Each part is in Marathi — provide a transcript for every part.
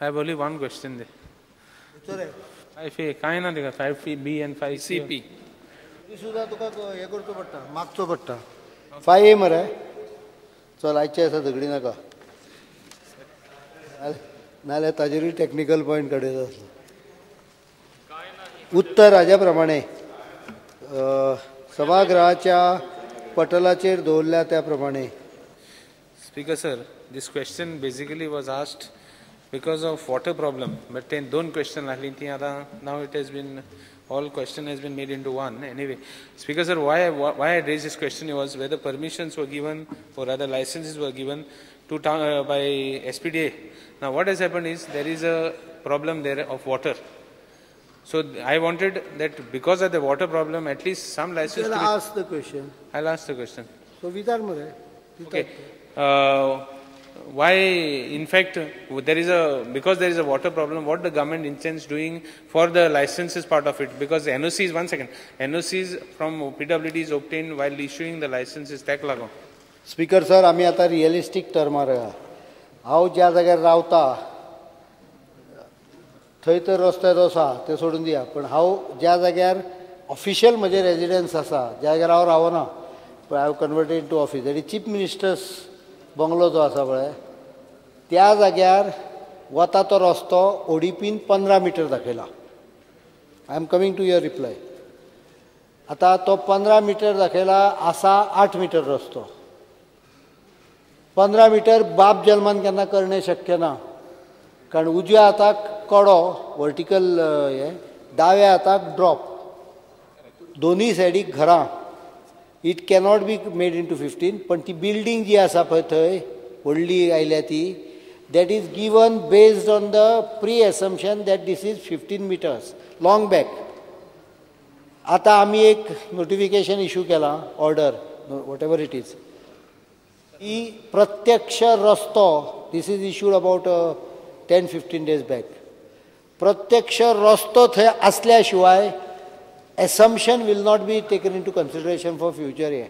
I have only one question there. 5A, काय ना देखा 5B and 5C. सुद्धा तुका हे करचो पडटा मागचो पडटा 5A मरे चल आयचे आसा झगडी नाका नाल्यार ताजेरूय टॅक्निकल पॉयंट काडयता आसलो. उत्तर हाज्या प्रमाणे सभागृहाच्या पटलाचेर दवरल्या त्या प्रमाणे. Speaker sir, this question basically was asked because of water problem, but then दोन question आसली ती आता now it has been all question has been made into one. Anyway, Speaker sir, why I raised this question was whether permissions were given or rather licenses were given to by SPDA. Now what has happened is there is a problem there of water. So I wanted that because of the water problem, at least some license. I'll ask the question. I'll ask the question. So Vidar Mare. Okay. Why, in fact, because there is a water problem, what the government intends doing for the licenses part of it? Because NOCs, one second, NOCs from PWD is obtained while issuing the licenses. Tack lago. Speaker sir, आम्ही आता रिअलिस्टिक टर्मार हांव ज्या जाग्यार रावता थंय तर रस्ते आसा ते सोडून दिया, पण हांव ज्या जाग्यार ऑफिशियल म्हजे रेजिडेंस आसा ज्या जाग्यार हांव रावना पण हांव converted to office that is chief minister's bungalow जो आसा पळय त्या जाग्यार वता तो रस्तो ओडीपीन 15 मीटर दाखयला. I am coming to your reply. आतां तो 15 मीटर दाखयला आसा 8 मीटर रस्तो. 15 मीटर बाप जल्मान केन्ना करणे शक्य ना, कारण उजव्या हाताक कडो वर्टिकल हे दाव्या हाताक ड्रॉप दोन्ही सायडीक घरां. It cannot be made in to 15. पण ती बिल्डींग जी आसा पळय थंय व्हडली आयल्या ती that is given based on the presumption that this is 15 metres long back. आतां आमी एक नोटिफिकेशन इश्यू केलां order whatever it is की प्रत्यक्ष रस्तो this is issued about 10-15 days back. प्रत्यक्ष रस्तो थंय आसल्या शिवाय assumption will not be taken into consideration for future.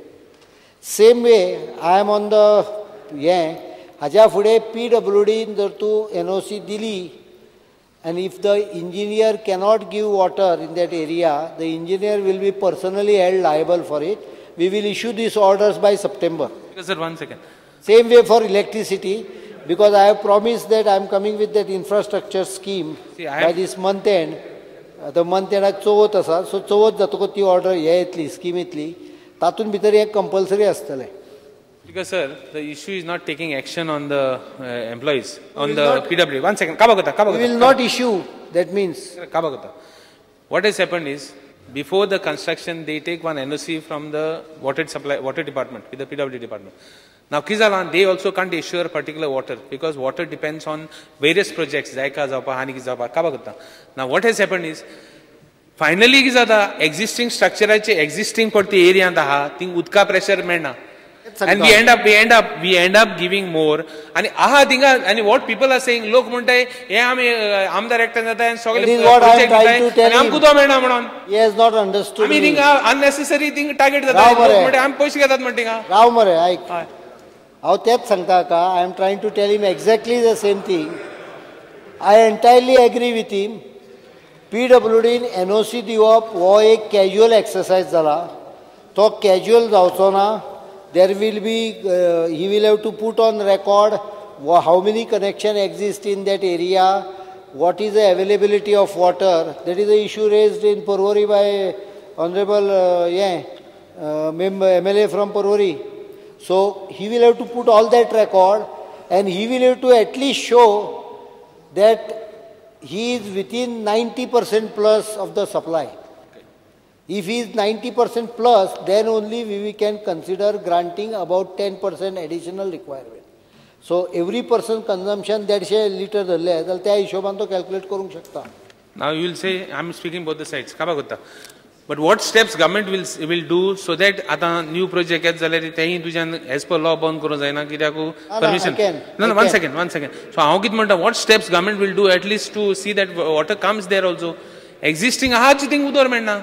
Same way, I am on the haja fude PWD jar tu NOC dili and if the engineer cannot give water in that area, the engineer will be personally held liable for it. We will issue these orders by September. Sir, 1 second. Same way for electricity, because I have promised that I am coming with that infrastructure scheme by this month end. आता मंथ एंडाक चवथ आसा, सो चवथ जातकच ती ऑर्डर हे येतली स्कीम येतली, तातूंत भितर हे कंपल्सरी आसतलें. Because sir, the issue is not taking action on the employees, on the PWD. 1 second. Kabagota. We will not issue. That means. Kabagota. What has happened is, before the construction, they take one NOC from the water department, with the PWD department. Now, Kizalan, they also can't assure particular water because water depends on various projects, Zaika Zapa, Haniki Zapa, Kabagutta. Now, what has happened is, finally, Kizada, existing structure, existing party area, and thing Utka pressure mena. And we end up giving more. And and what people are saying, look, Muntai, I'm the rector, and so that is what I am trying to tell him. He has not understood. I mean, unnecessary thing target that I'm pushing that. Rao Mare, how that Sankaka, I am trying to tell him exactly the same thing. I entirely agree with him. PWD in NOC diop wo ek casual exercise zala. To casual जावचो ना. There will be, he will have to put on record how many connections exist in that area, what is the availability of water. That is the issue raised in Porvorim by Honorable MLA from Porvorim. So he will have to put all that record and he will have to at least show that he is within 90% plus of the supply. If he is 90% plus, then only we can consider granting about 10% additional requirement. So every person consumption that share liter dhalle, then त्या हिशोबान तो calculate करूंक शकता. Now you will say, I am speaking both the sides. Kabagutta. But what steps government will do so that आता new project gets झाले तेही तुझ्यान as per law बंद करून जायना कित्याक permission. No, 1 second. So हांव कित म्हणटा, what steps government will do at least to see that water comes there also. Existing आहाची thing उदोर मेळना.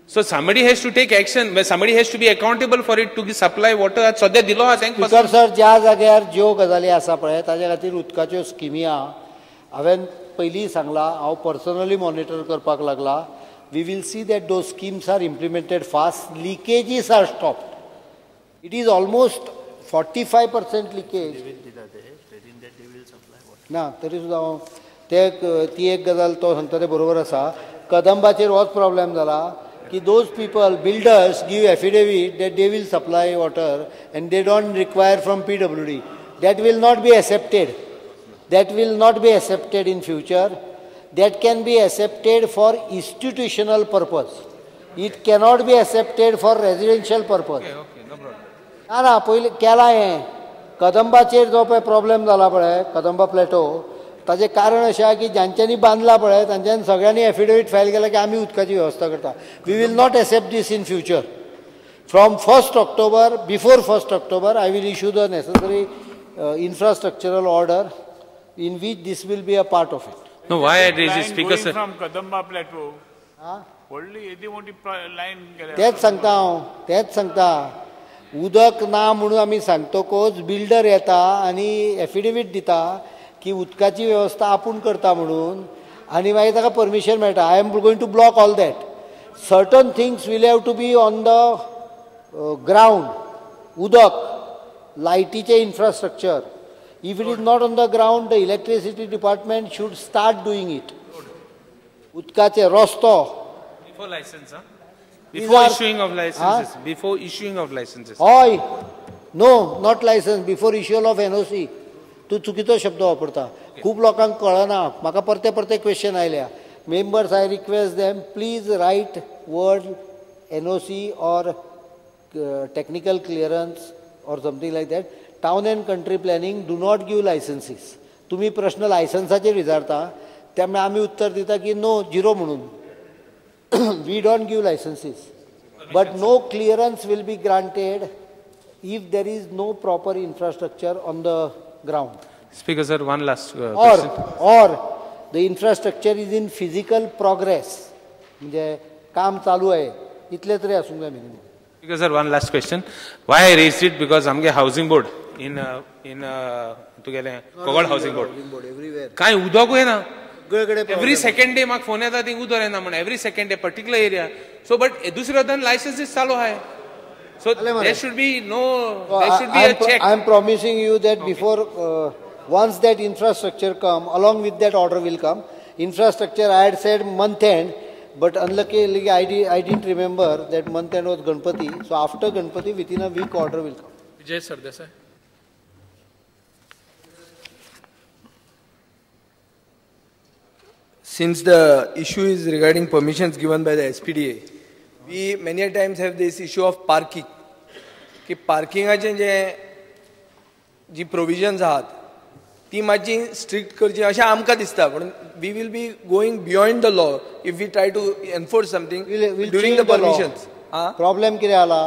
So somebody has to take action, somebody has to be accountable for it to supply water. सध्या दिलो हा Speaker sir, ज्या जाग्यार ज्यो गजाली आसा पळय ताच्या खातीर उदकाच्यो स्किमी आहा हांवें पयलीं सांगलां, हांव पर्सनली मॉनिटर करपाक लागला. We will see that those schemes are implemented fast. Leakages are stopped. It is almost 45% leakage ना. तरी सुद्दां हांव ती एक गजाल तो सांगता ते बरोबर आसा. कदंबाचेर होच प्रॉब्लेम जाला की those people builders give affidavit that they will supply water and they don't require from PWD. That will not be accepted. That will not be accepted in future. That can be accepted for institutional purpose. It cannot be accepted for residential purpose. Okay, no problem. ना पहिले केला हें. कदंबाचेर जो पळय प्रॉब्लेम जाला पळय कदंबा प्लॅटो, ताजें कारण अशें आसा की ज्यांच्यांनी बांदला पळय तांच्यांनी सगळ्यांनी एफिडेविट फायल केला की आमी उदकाची वेवस्था करता. We will not accept this in future. फ्रॉम 1st October, before 1st October, I will issue the necessary infrastructural order in which this will be a part of it. No, why I raise this because from Kadamba Plateau. Only येदी मोठी लाईन तेच सांगता उदक ना म्हणून आमी सांगतोच बिल्डर येता आनी एफिडेविट दिता की उदकाची वेवस्था आपूण करता म्हणून आनी मागीर ताका परमिशन मेळटा. I am going to block all that. Certain things will have to be on the ground. उदक, लायटीचे infrastructure. If it is not on the ground, the electricity department should start doing it. Utkache rosto. before license, before issuing of licenses, before issuing of licenses. Hoy, no, not license. Before issual of NOC. तू चुकीचो शब्द वापरता. खूब लोकांक कळना. म्हाका परते क्वेश्चन आयल्या. Members, I request them, please write word NOC or technical clearance or something like that. Town and country planning do not give licenses. तुम्ही प्रश्न लायसन्साचेर विचारता त्यामुळे आमी उत्तर दिता की नो, झिरो म्हणून. We don't give licences. But no clearance will be granted if there is no proper infrastructure on the ground. Speaker sir, one last or the infrastructure is in physical progress. म्हणजे काम चालू आहे इतले तरी आसूंक जाय minimum. Speaker sir, one last question. Why I raised it because आमगे housing board in तुगेले कोगोड housing board everywhere काय उदक येना. सगळीकडे every second day म्हाका फोन येता थिंग उदक येना म्हण every second day particular area. So but दुसरे वटेन licenses चालू आहाय. So there should be a check. I am promising you that before once that infrastructure come, along with that order will come. Infrastructure I had said month end, but unluckily I didn't remember that month end was Ganpati. So after Ganpati, within a week order will come. Vijay Sardesai. Since the issue is regarding permissions given by the SPDA, we many a times have this issue of parking. की पार्किंगाचे जी प्रोविजन्स आहात ती मातशी स्ट्रिक्ट करची अशें आमकां दिसता. पूण we will be going beyond the law if we try to enforce something during the permissions. Problem कितें जाला,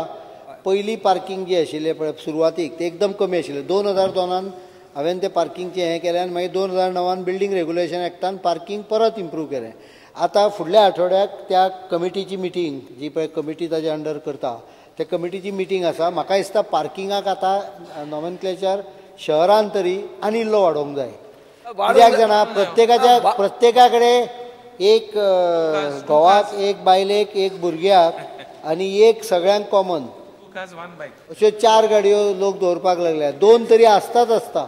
पयलीं पार्किंग जी आशिल्लें पळय सुरवातीक ते एकदम कमी आशिल्लें. 2002 हांवें तें पार्किंगचें हें केलें आनी मागीर 2009 बिल्डींग रेग्युलेशन एक्टान पार्किंग परत इम्प्रूव केलें. आतां फुडल्या आठवड्याक त्या कमिटीची मिटींग जी पळय कमिटी ताजे अंडर करता त्या कमिटीची मिटींग आसा. म्हाका दिसता पार्किंगाक आतां नॉमेनक्लेचर शहरान तरी आनी इल्लो वाडोवंक जाय. कित्याक जाणा प्रत्येका कडेन एक घोवाक, एक बायलेक, एक भुरग्याक आनी एक सगळ्यांक कॉमन अश्यो 4 गाडयो लोक दवरपाक लागल्या. 2 तरी आसता.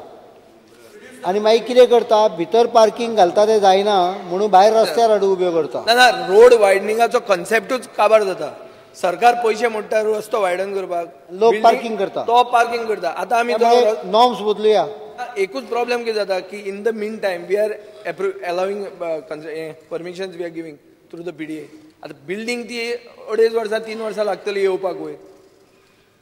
आनी मागीर कितें करता, भितर पार्किंग घालता तें जायना म्हणून भायर रस्त्यार हाडून उब्यो करता. ना रोड वायडनिंगाचो कॉन्सेप्टूच काबार जाता. सरकार पयशे मोडटा रस्तो वायडन करपाक, लोक पार्किंग करता. तो पार्किंग करता. आतां आमी नॉर्म्स बदलुया. एकूच प्रॉब्लेम कितें जाता की in the mean time we are allowing permissions we are giving through the PDA. आतां बिल्डींग ती 2.5 वर्सां 3 वर्सां लागतली येवपाक वयर.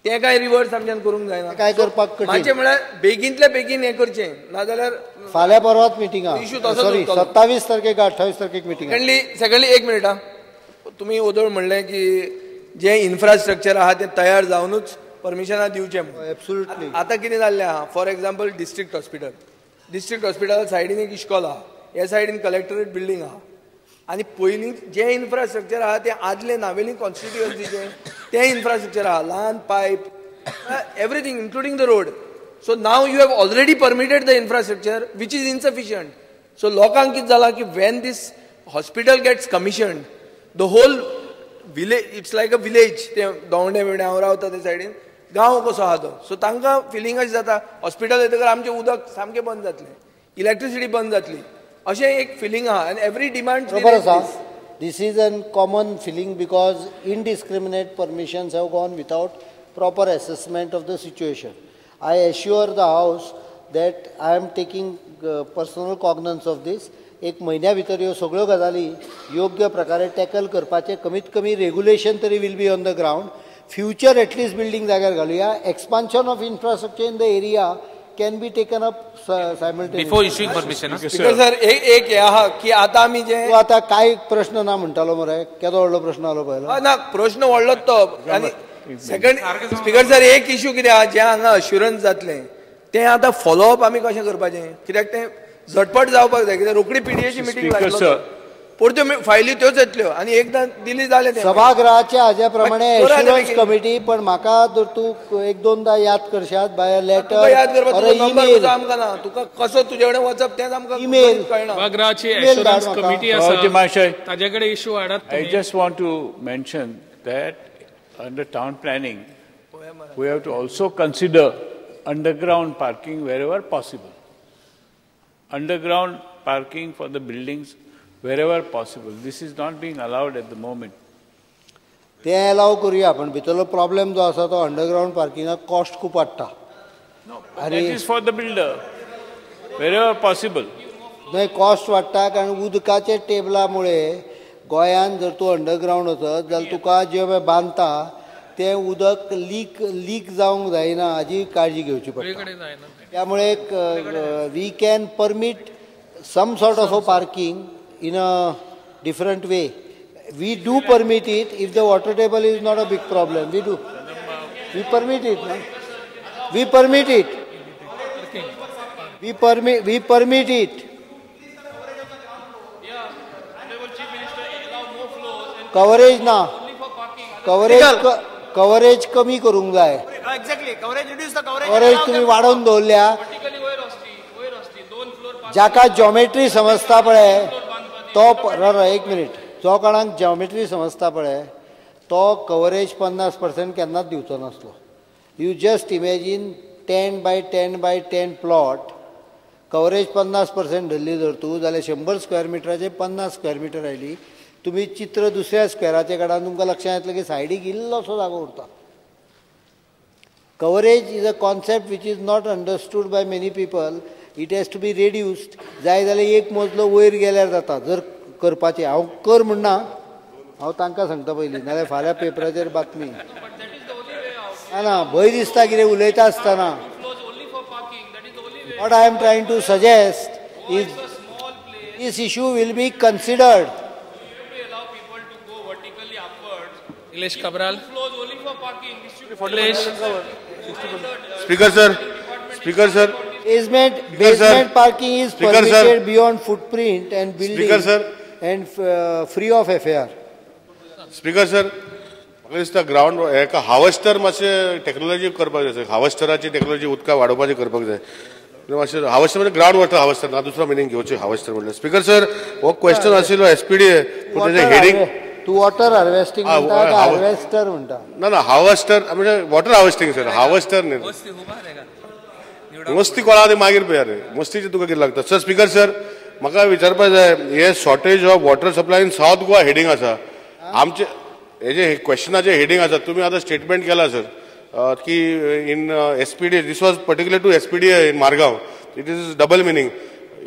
तें काय रिवर्स आमच्यान करूंक जायना. काय करपाक कठीण. मातशें म्हळ्यार बेगींतल्या बेगीन हें करचें, नाजाल्यार फाल्यां परवाच मिटींग आहा. इशू तसोच 27 तारखेक 28 तारखेक मिटींग. Secondly 1 minute. तुमी ओदळ म्हणलें की जे इन्फ्रास्ट्रक्चर आहा तें तयार जावनूच परमिशनां दिवचें. एब्सोल्युटली. आतां कितें जाल्लें आहा, फॉर एक्झाम्पल डिस्ट्रिक्ट हॉस्पिटल सायडीन एक इश्कॉल आहा, ह्या सायडीन कलेक्टरेट बिल्डींग आहा. आनी पयलीं जे इन्फ्रास्ट्रक्चर आहा तें आदले नावेली कॉन्स्टिट्युएन्सीचें तें इन्फ्रास्ट्रक्चर आहा, ल्हान pipe everything including the road. So now you have already permitted the infrastructure which is insufficient. So लोकांक कितें जालां की when this hospital gets commissioned the whole village it's like a village ते दोंगडे बिवडे हांव रावता ते सायडीन गांव कसो आहा तो सो तांकां फिलींग अशें जाता हॉस्पिटल येतकर आमचें उदक सामकें बंद जातलें इलेक्ट्रिसिटी बंद जातली अशें एक फिलींग आहा आनी every demand This is a common feeling because indiscriminate permissions have gone without proper assessment of the situation. I assure the House that I am taking personal cognizance of this. एक महिन्या भितर ह्यो सगळ्यो गजाली योग्य प्रकारे टॅकल करपाचे कमीत कमी रेग्युलेशन तरी will be on the ground. Future at least building जाग्यार घालुया. Expansion of infrastructure in the area can be taken up simultaneously. Before issuing permission. Sir एक हे आहा की आतां आमी जे आता काय प्रश्न ना म्हणटालो मरे केदो व्हडलो प्रश्न आलो पयलो ना प्रश्न व्हडलोच तो आनी सेकंड स्पीकर सर एक इश्यू कितें आहा जे हांगा अश्युरन्स जातलें तें आतां फॉलोअप आमी कशें करपाचें कित्याक तें झटपट जावपाक जाय कित्याक रोखडी पीडीएची मिटींग लागलो परत्यो फायली त्योच येतल्यो आनी एकदां दिली जालें तें सभागृहाच्या हाज्या प्रमाणे एश्युरन्स कमिटी पण म्हाका जर तूं एक दोनदा याद करशात बाय लेटर याद करपाचो ईमेल आमकां ना तुका कसो तुजे कडेन वचप तें आमकां ईमेल कळना सभागृहाची एश्युरन्स कमिटी आसा ताजे कडेन issue हाडात I just want to mention that under town planning, we have to also consider underground parking wherever possible. Underground parking for the buildings wherever possible. This is not being allowed at the moment. ते अलाव करूया पण भितरलो प्रॉब्लेम जो आसा तो अंडरग्राउंड पार्किंगाक कॉस्ट खूब वाडटा. No, that is for the builder. Wherever possible. नाही कॉस्ट वाडटा कारण उदकाचे टेबलामुळे गोंयांत जर तूं अंडरग्राउंड वचत जाल्यार तुका जे बांदता तें उदक लीक जावंक जायना हाजी काळजी घेवची पडटा. त्यामुळे we can permit some sort of a parking in a different way. We do permit it if the water table is not a big problem. We do. We permit it. No? We permit it. We permit it. Coverage na. Coverage कमी करूंक जाय. Exactly coverage reduce the coverage तुम्ही वाडोवन दवरल्या जाका जॉमेट्री समजता पळय तो एक मिनिट जो कोणाक जॉमेट्री समजता पळय तो कवरेज 50% केन्नाच दिवचो नासलो. You just imagine 10 by 10 by 10 plot coverage 50% धरली जर तूं जाल्यार 100 स्क्वेअर मिटराचे 50 स्क्वेअर मिटर आयली. तुम्ही चित्र दुसऱ्या स्क्वेअराचे काडान तुमकां लक्षांत येतलें की सायडीक इल्लोसो जागो उरता. Coverage is a concept which is not understood by many people. It has to be reduced. जाय जाल्यार एक मजलो वयर गेल्यार जाता जर करपाचें. हांव कर म्हणना हांव तांकां सांगता पयलीं नाल्यार फाल्यां पेपराचेर बातमी ना भंय दिसता कितें उलयता आसतना. What I am trying to suggest is this issue will be considered. Nilesh Cabral Speaker sir. Basement parking is permitted beyond footprint and building and free of FAR. Speaker sir, म्हाका दिसता ग्राउंड हेका हार्वेस्टर मातशें टेक्नॉलॉजी करपाक जाय. हार्वेस्टराची टेक्नॉलॉजी उदका वाडोवपाची करपाक जाय. मातशें हार्वेस्टर म्हणजे ग्राउंड वॉटर हार्वेस्टर ना दुसरो मिनींग घेवचे हार्वेस्टर म्हणल्यार. स्पीकर सर हो क्वेश्चन आशिल्लो एसपीडीए पूण तेजें हेडिंग तू वॉटर हार्वेस्टिंग म्हणटा का हार्वेस्टर म्हणटा. ना हार्वेस्टर म्हणजे वॉटर हार्वेस्टिंग सर हार्वेस्टर न्ही. मस्ती कोणा ती मागीर पळया रे मस्तीची तुका कितें लागता. सर स्पीकर सर म्हाका विचारपाक जाय हे shortage of water supply in south Goa heading आसा आमचे हे जे क्वेश्चनाचे हेडिंग आसा तुमी आतां स्टेटमेंट केला सर की in SPD this was particular to SPDA in Margao. It is double meaning.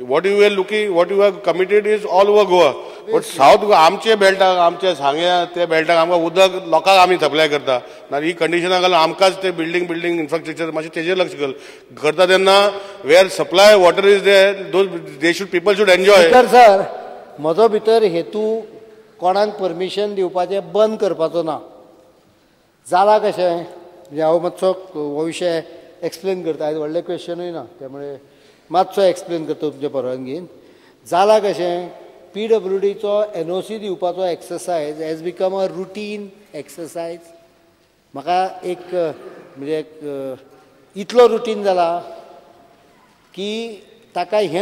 what you were looking, what you have committed is all over Goa. But South Goa, आमचे बेल्टाक, आमचे सांग्या ते बेल्टाक आमकां उदक लोकांक आमी सप्लाय करता. ना ही कंडिशनाक घालून आमकांच ते बिल्डिंग इन्फ्रास्ट्रक्चर मातशें तेजेर लक्ष करता तेन्ना where supply water is there those they should people should enjoy. Sir म्हजो भितर हेतू कोणाक परमिशन दिवपाचें बंद करपाचो ना. जाला कशें म्हणजे हांव मातसो हो विशय एक्सप्लेन करता. आयज व्हडलें क्वेश्चनूय ना त्यामुळे मातसो एक्सप्लेन करता तुमच्या परवानगीन. जाला कशें PWDचो NOC दिवपाचो exercise has become a routine exercise. म्हाका एक म्हणजे इतलो रुटीन जाला की ताका हें